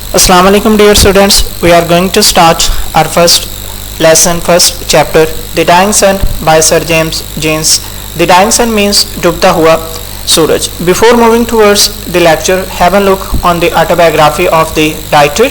Assalamu alaikum dear students, we are going to start our first lesson, first chapter, The Dying Sun by Sir James Jeans. The Dying Sun means डूबता हुआ सूरज. Before moving towards the lecture, have a look on the autobiography of the writer.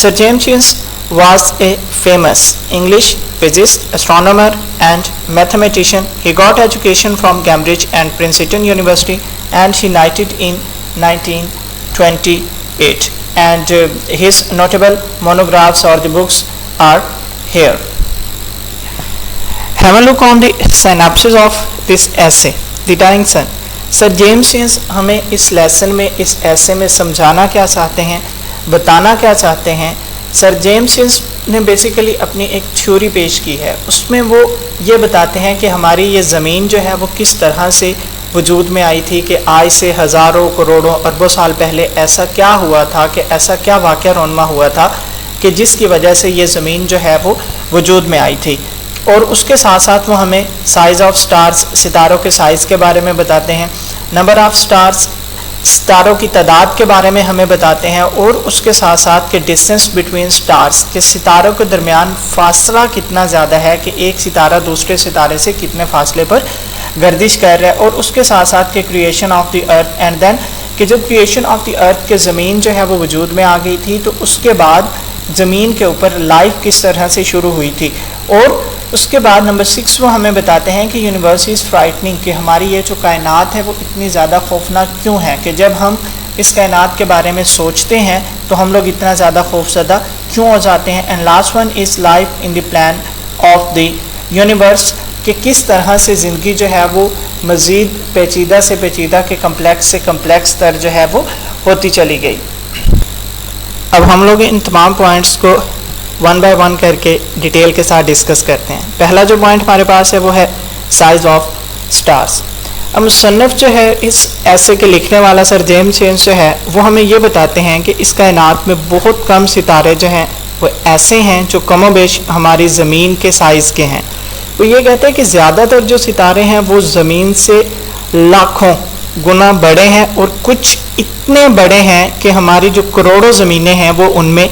Sir James Jeans was a famous English physicist, astronomer and mathematician. He got education from Cambridge and Princeton University and he died in 1928. And his notable monographs or the books are here. Have a look on the synopsis of this essay, The Dying Sun. Sir James Jeans हमें इस lesson में, इस ऐसे में समझाना क्या चाहते हैं, बताना क्या चाहते हैं. सर जेम्स जीन्स ने बेसिकली अपनी एक थ्योरी पेश की है. उसमें वो ये बताते हैं कि हमारी ये ज़मीन जो है वो किस तरह से वजूद में आई थी, कि आज से हज़ारों करोड़ों अरबों साल पहले ऐसा क्या हुआ था, कि ऐसा क्या वाक़या रोनमा हुआ था कि जिसकी वजह से ये ज़मीन जो है वो वजूद में आई थी. और उसके साथ साथ वो हमें साइज़ ऑफ स्टार्स, सितारों के साइज़ के बारे में बताते हैं, नंबर ऑफ़ स्टार्स, सितारों की तादाद के बारे में हमें बताते हैं, और उसके साथ साथ के डिस्टेंस बिटवीन स्टार्स, के सितारों के दरमियान फासला कितना ज़्यादा है, कि एक सितारा दूसरे सितारे से कितने फासले पर गर्दिश कर रहा है. और उसके साथ साथ के creation of the earth and then कि जब क्रिएशन ऑफ द अर्थ के ज़मीन जो है वो वजूद में आ गई थी, तो उसके बाद ज़मीन के ऊपर लाइफ किस तरह से शुरू हुई थी. और उसके बाद नंबर 6 वो हमें बताते हैं कि यूनिवर्स इज़ फ्राइटनिंग, कि हमारी ये जो कायनात है वो इतनी ज़्यादा खौफनाक क्यों है, कि जब हम इस कायनात के बारे में सोचते हैं तो हम लोग इतना ज़्यादा खौफज़दा क्यों हो जाते हैं. And last one is life in the plan of the universe, कि किस तरह से ज़िंदगी जो है वो मज़ीद पेचीदा से पेचीदा के कम्प्लेक्स से कम्प्लेक्स तर जो है वो होती चली गई. अब हम लोग इन तमाम पॉइंट्स को वन बाय वन करके डिटेल के साथ डिस्कस करते हैं. पहला जो पॉइंट हमारे पास है वो है साइज़ ऑफ स्टार्स. अब मुसन्निफ़ जो है, इस ऐसे के लिखने वाला सर जेम्स जीन्स जो है, वो हमें ये बताते हैं कि इस कायनात में बहुत कम सितारे जो हैं वो ऐसे हैं जो कमोबेश हमारी ज़मीन के साइज़ के हैं. वो ये कहते हैं कि ज़्यादातर जो सितारे हैं वो ज़मीन से लाखों गुना बड़े हैं, और कुछ इतने बड़े हैं कि हमारी जो करोड़ों ज़मीनें हैं वो उनमें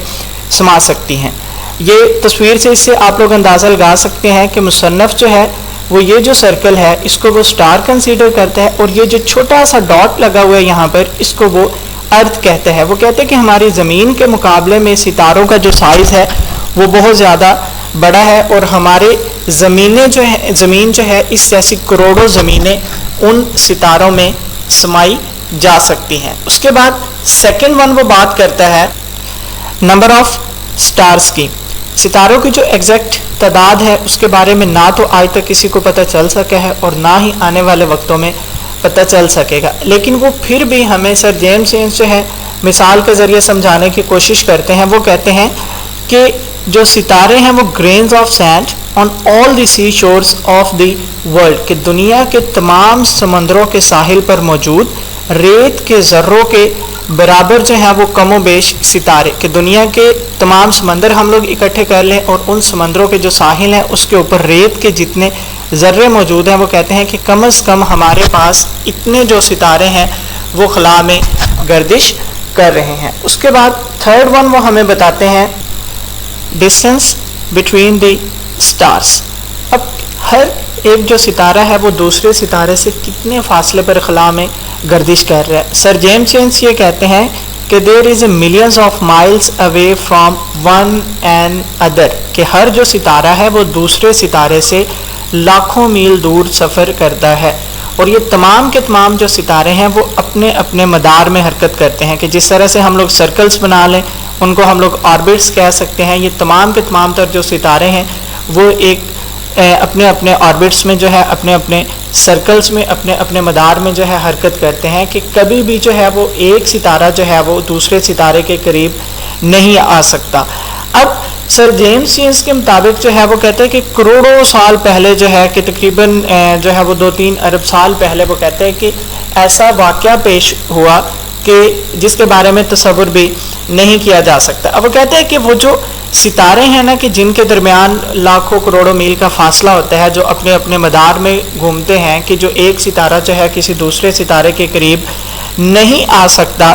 समा सकती हैं. ये तस्वीर से इससे आप लोग अंदाज़ा लगा सकते हैं कि मुसन्नफ़ जो है वो ये जो सर्कल है इसको वो स्टार कंसीडर करता है, और ये जो छोटा सा डॉट लगा हुआ है यहाँ पर, इसको वो अर्थ कहते हैं. वो कहते हैं कि हमारी ज़मीन के मुकाबले में सितारों का जो साइज़ है वो बहुत ज़्यादा बड़ा है, और हमारे ज़मीनें जो है, ज़मीन जो है इस जैसी करोड़ों ज़मीनें उन सितारों में समाई जा सकती हैं. उसके बाद सेकंड वन वो बात करता है नंबर ऑफ़ स्टार्स की. सितारों की जो एग्जैक्ट तादाद है उसके बारे में ना तो आज तक किसी को पता चल सका है और ना ही आने वाले वक्तों में पता चल सकेगा. लेकिन वो फिर भी हमें सर जेम्स जीन्स जो है मिसाल के ज़रिए समझाने की कोशिश करते हैं. वो कहते हैं कि जो सितारे हैं वो grains of sand on all the sea shores of the world, कि दुनिया के तमाम समंदरों के साहिल पर मौजूद रेत के ज़र्रों के बराबर जो है वो कमो बेश सितारे, कि दुनिया के तमाम समंदर हम लोग इकट्ठे कर लें और उन समंदरों के जो साहिल हैं उसके ऊपर रेत के जितने ज़र्रे मौजूद हैं, वो कहते हैं कि कम अज़ कम हमारे पास इतने जो सितारे हैं वो खला में गर्दिश कर रहे हैं. उसके बाद थर्ड वन वो हमें बताते हैं डिस्टेंस बिटवीन द स्टार्स. अब हर एक जो सितारा है वो दूसरे सितारे से कितने फासले पर खला में गर्दिश कर रहा है. सर जेम्स जीन्स ये कहते हैं कि there is a millions of miles away from one and other, कि हर जो सितारा है वो दूसरे सितारे से लाखों मील दूर सफ़र करता है. और ये तमाम के तमाम जो सितारे हैं वो अपने अपने मदार में हरकत करते हैं, कि जिस तरह से हम लोग सर्कल्स बना लें उनको हम लोग ऑर्बिट्स कह सकते हैं. ये तमाम के तमाम तर जो सितारे हैं वो एक अपने अपने ऑर्बिट्स में जो है, अपने अपने सर्कल्स में, अपने अपने मदार में जो है हरकत करते हैं, कि कभी भी जो है वो एक सितारा जो है वो दूसरे सितारे के करीब नहीं आ सकता. अब सर जेम्स जीन्स के मुताबिक जो है वो कहते हैं कि करोड़ों साल पहले जो है, कि तकरीबन जो है वो 2-3 अरब साल पहले, वो कहते हैं कि ऐसा वाक़या पेश हुआ कि जिसके बारे में तसव्वुर भी नहीं किया जा सकता. अब वो कहते हैं कि वो जो सितारे हैं ना, कि जिनके दरमियान लाखों करोड़ों मील का फासला होता है, जो अपने अपने मदार में घूमते हैं, कि जो एक सितारा जो है किसी दूसरे सितारे के करीब नहीं आ सकता,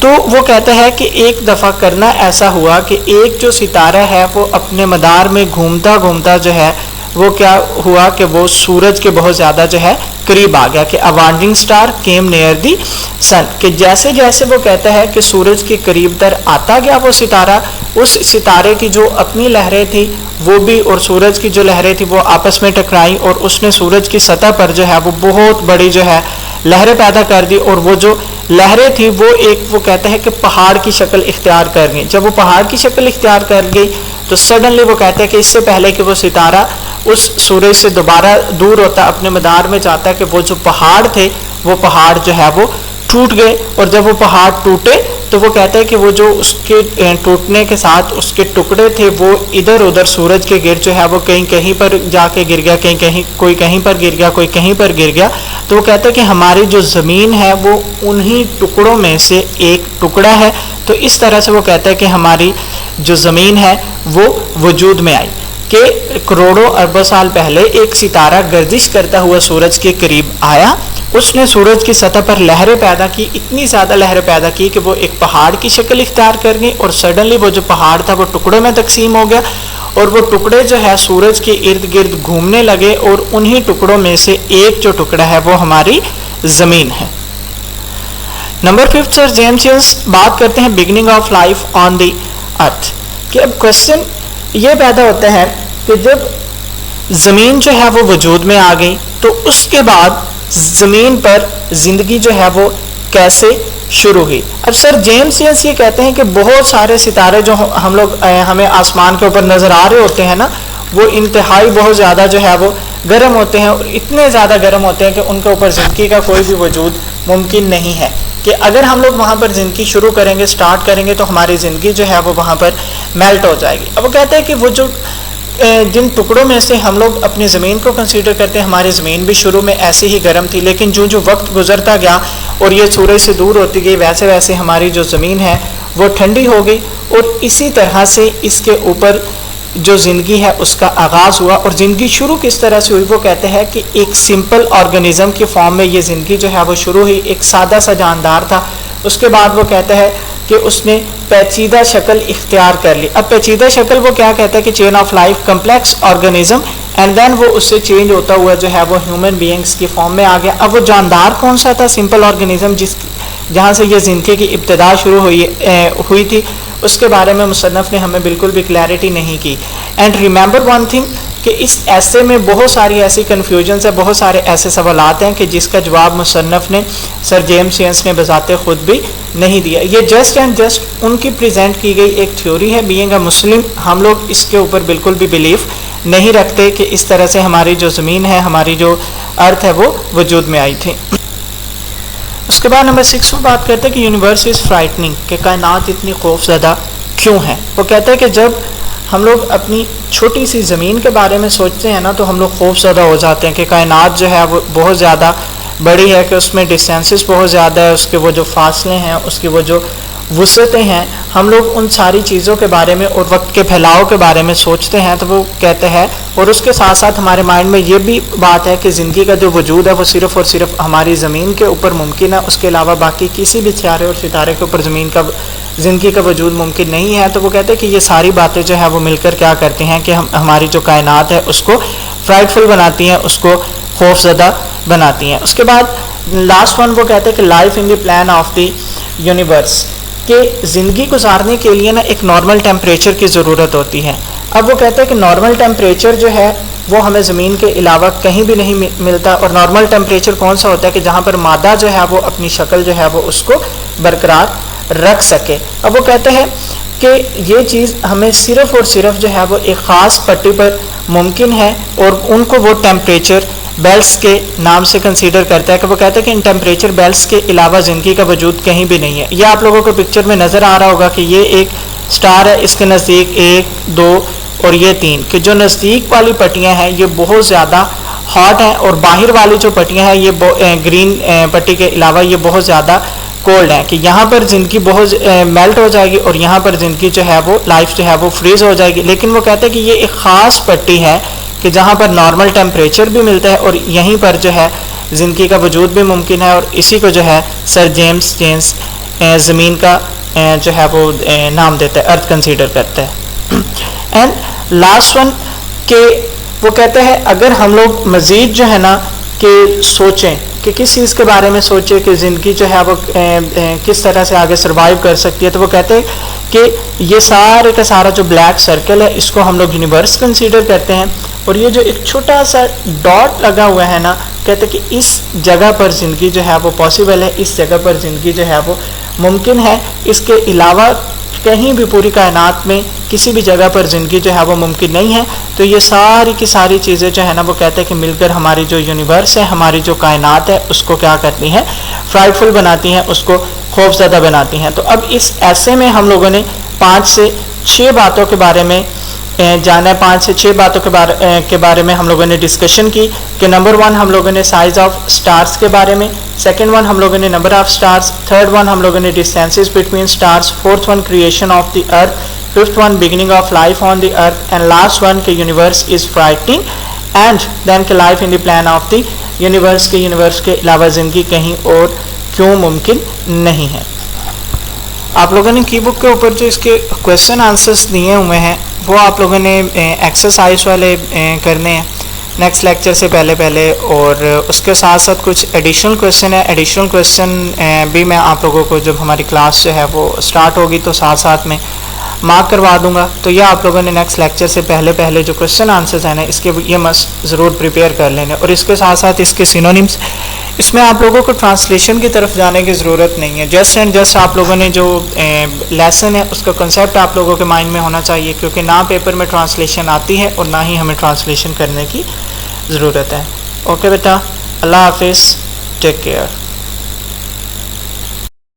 तो वो कहता है कि एक दफ़ा करना ऐसा हुआ कि एक जो सितारा है वो अपने मदार में घूमता घूमता जो है वो क्या हुआ कि वो सूरज के बहुत ज़्यादा जो है करीब आ गया, कि a wandering star came near the sun, कि जैसे जैसे वो कहता है कि सूरज के करीब तर आता गया वो सितारा, उस सितारे की जो अपनी लहरें थी वो भी और सूरज की जो लहरें थी वो आपस में टकराई और उसने सूरज की सतह पर जो है वो बहुत बड़ी जो है लहरें पैदा कर दी, और वो जो लहरें थी वो एक वो कहते हैं कि पहाड़ की शक्ल इख्तियार कर गई। जब वो पहाड़ की शक्ल इख्तियार कर गई तो सडनली वो कहते हैं कि इससे पहले कि वो सितारा उस सूरज से दोबारा दूर होता, अपने मदार में जाता, कि वो जो पहाड़ थे वो पहाड़ जो है वो टूट गए, और जब वो पहाड़ टूटे तो वो कहते हैं कि वो जो उसके टूटने के साथ उसके टुकड़े थे वो इधर उधर सूरज के गिर जो है वो कहीं कहीं पर जाके गिर गया, कहीं कहीं कोई कहीं पर गिर गया, कोई कहीं पर गिर गया। तो वो कहते हैं कि हमारी जो ज़मीन है वो उन्हीं टुकड़ों में से एक टुकड़ा है। तो इस तरह से वो कहते हैं कि हमारी जो ज़मीन है वो वजूद में आई, कि करोड़ों अरबों साल पहले एक सितारा गर्दिश करता हुआ सूरज के करीब आया, उसने सूरज की सतह पर लहरें पैदा की, इतनी ज़्यादा लहरें पैदा की कि वो एक पहाड़ की शक्ल इख्तियार कर गई, और सडनली वो जो पहाड़ था वो टुकड़ों में तकसीम हो गया, और वो टुकड़े जो है सूरज के इर्द गिर्द घूमने लगे, और उन्हीं टुकड़ों में से एक जो टुकड़ा है वो हमारी ज़मीन है। नंबर 5 सर जेम्स बात करते हैं beginning of life on the अर्थ, कि अब क्वेश्चन ये पैदा होता है कि जब ज़मीन जो है वो वजूद में आ गई तो उसके बाद ज़मीन पर ज़िंदगी जो है वो कैसे शुरू हुई। अब सर जेम्स ये कहते हैं कि बहुत सारे सितारे जो हम लोग हमें आसमान के ऊपर नज़र आ रहे होते हैं ना, वो इंतहाई बहुत ज़्यादा जो है वो गर्म होते हैं, और इतने ज़्यादा गर्म होते हैं कि उनके ऊपर ज़िंदगी का कोई भी वजूद मुमकिन नहीं है, कि अगर हम लोग वहाँ पर ज़िंदगी शुरू करेंगे, स्टार्ट करेंगे, तो हमारी ज़िंदगी जो है वो वहाँ पर मेल्ट हो जाएगी। अब वो कहते हैं कि वो जो जिन टुकड़ों में से हम लोग अपनी ज़मीन को कंसीडर करते हैं, हमारी ज़मीन भी शुरू में ऐसे ही गर्म थी, लेकिन जो जो वक्त गुजरता गया और ये सूरज से दूर होती गई, वैसे वैसे हमारी जो ज़मीन है वो ठंडी हो गई, और इसी तरह से इसके ऊपर जो ज़िंदगी है उसका आगाज़ हुआ। और ज़िंदगी शुरू किस तरह से हुई, वो कहते हैं कि एक सिंपल ऑर्गेनिज़म की फॉर्म में ये ज़िंदगी जो है वो शुरू हुई, एक सादा सा जानदार था। उसके बाद वो कहता है कि उसने पेचीदा शक्ल इख्तियार कर ली। अब पेचीदा शक्ल वो क्या कहता है कि chain of life, complex organism, and then वो उससे चेंज होता हुआ जो है वो ह्यूमन बीइंग्स की फॉर्म में आ गया। अब वो जानदार कौन सा था, सिंपल ऑर्गेनिज्म, जहाँ से ये ज़िंदगी की इब्तिदा शुरू हुई थी, उसके बारे में मुसन्नफ़ ने हमें बिल्कुल भी क्लैरिटी नहीं की। एंड रिमेंबर वन थिंग कि इस ऐसे में बहुत सारी ऐसी कन्फ्यूजन्स है, बहुत सारे ऐसे सवालात हैं कि जिसका जवाब मुसन्नफ़ ने, सर जेम्स ने बजाते खुद भी नहीं दिया। ये जस्ट एंड जस्ट उनकी प्रेजेंट की गई एक थ्योरी है। बीइंग अ मुस्लिम हम लोग इसके ऊपर बिल्कुल भी बिलीफ नहीं रखते कि इस तरह से हमारी जो ज़मीन है, हमारी जो अर्थ है वो वजूद में आई थी। उसके बाद नंबर 6 में बात करते हैं कि यूनिवर्स इज़ फ्राइटनिंग, कि कायनात इतनी खौफज़दा क्यों है। वो कहते हैं कि जब हम लोग अपनी छोटी सी ज़मीन के बारे में सोचते हैं ना, तो हम लोग खौफज़दा हो जाते हैं कि कायनात जो है वो बहुत ज़्यादा बड़ी है, कि उसमें डिस्टेंसेस बहुत ज़्यादा है, उसके वो जो फासले हैं, उसकी वो जो वुसअतें हैं, हम लोग उन सारी चीज़ों के बारे में और वक्त के फैलाव के बारे में सोचते हैं। तो वो कहते हैं, और उसके साथ साथ हमारे माइंड में ये भी बात है कि ज़िंदगी का जो वजूद है वो सिर्फ़ और सिर्फ हमारी ज़मीन के ऊपर मुमकिन है, उसके अलावा बाकी किसी भी सितारे और सितारे के ऊपर ज़िंदगी का वजूद मुमकिन नहीं है। तो वो कहते हैं कि ये सारी बातें जो है वो मिलकर क्या करती हैं कि हमारी जो कायनात है उसको फ्राइटफुल बनाती हैं, उसको खौफज़दा बनाती हैं। उसके बाद लास्ट वन वो कहते हैं कि life in the plan of the universe, कि ज़िंदगी गुजारने के लिए ना एक नॉर्मल टेम्परेचर की ज़रूरत होती है। अब वो कहते हैं कि नॉर्मल टेम्परेचर जो है वो हमें ज़मीन के अलावा कहीं भी नहीं मिलता। और नॉर्मल टेम्परेचर कौन सा होता है कि जहाँ पर मादा जो है वो अपनी शक्ल जो है वो उसको बरकरार रख सके। अब वो कहते हैं कि ये चीज़ हमें सिर्फ़ और सिर्फ जो है वो एक ख़ास पट्टी पर मुमकिन है, और उनको वो टेम्परेचर बेल्ट्स के नाम से कंसीडर करता है। कि वो कहते हैं कि इन टेम्परेचर बेल्ट्स के अलावा ज़िंदगी का वजूद कहीं भी नहीं है। ये आप लोगों को पिक्चर में नज़र आ रहा होगा कि ये एक स्टार है, इसके नज़दीक 1, 2 और ये 3, कि जो नज़दीक वाली पट्टियाँ हैं ये बहुत ज़्यादा हॉट हैं, और बाहर वाली जो पट्टियाँ हैं ये ग्रीन पट्टी के अलावा ये बहुत ज़्यादा कोल्ड है, कि यहाँ पर ज़िंदगी बहुत मेल्ट हो जाएगी और यहाँ पर ज़िंदगी जो है वो लाइफ जो है वो फ्रीज़ हो जाएगी। लेकिन वो कहते हैं कि ये एक ख़ास पट्टी है कि जहाँ पर नॉर्मल टेम्परेचर भी मिलता है और यहीं पर जो है ज़िंदगी का वजूद भी मुमकिन है। और इसी को जो है सर जेम्स ज़मीन का जो है वो नाम देता है, अर्थ कंसीडर करता है। एंड लास्ट वन के वो कहते हैं अगर हम लोग मज़ीद जो है ना कि सोचें कि किस चीज़ के बारे में सोचें कि ज़िंदगी जो है वो किस तरह से आगे सर्वाइव कर सकती है, तो वो कहते हैं कि ये सारे का सारा जो ब्लैक सर्कल है इसको हम लोग यूनिवर्स कंसीडर करते हैं, और ये जो एक छोटा सा डॉट लगा हुआ है ना, कहते हैं कि इस जगह पर ज़िंदगी जो है वो पॉसिबल है, इस जगह पर ज़िंदगी जो है वो मुमकिन है, इसके अलावा कहीं भी पूरी कायनात में किसी भी जगह पर ज़िंदगी जो है वो मुमकिन नहीं है। तो ये सारी की सारी चीज़ें जो है ना वो कहते हैं कि मिलकर हमारी जो यूनिवर्स है, हमारी जो कायनात है, उसको क्या करती हैं, फ्राइटफुल बनाती हैं, उसको खौफज़दा बनाती हैं। तो अब इस ऐसे में हम लोगों ने 5 से 6 बातों के बारे में जाना है, 5 से 6 बातों के बारे में हम लोगों ने डिस्कशन की कि नंबर 1 हम लोगों ने साइज ऑफ स्टार्स के बारे में, सेकंड वन हम लोगों ने number of stars, third one हम लोगों ने distances between stars, fourth one creation of the earth, fifth one beginning of life on the earth, and last one के universe is frightening, and then के life in the plan of the universe के अलावा ज़िंदगी कहीं और क्यों मुमकिन नहीं है। आप लोगों ने की बुक के ऊपर जो इसके क्वेश्चन आंसर्स दिए हुए हैं वो आप लोगों ने एक्सरसाइज वाले करने हैं नेक्स्ट लेक्चर से पहले, और उसके साथ साथ कुछ एडिशनल क्वेश्चन है। एडिशनल क्वेश्चन भी मैं आप लोगों को जब हमारी क्लास जो है वो स्टार्ट होगी तो साथ साथ में मार्क करवा दूंगा। तो ये आप लोगों ने नेक्स्ट लेक्चर से पहले जो क्वेश्चन आंसर्स हैं ना इसके ये मस्ट ज़रूर प्रिपेयर कर लेने, और इसके साथ साथ इसके सिनोनिम्स, इसमें आप लोगों को ट्रांसलेशन की तरफ जाने की ज़रूरत नहीं है। जस्ट एंड जस्ट आप लोगों ने जो लेसन है उसका कंसेप्ट आप लोगों के माइंड में होना चाहिए, क्योंकि ना पेपर में ट्रांसलेशन आती है और ना ही हमें ट्रांसलेशन करने की ज़रूरत है। ओके बेटा, अल्लाह हाफिज़, टेक केयर।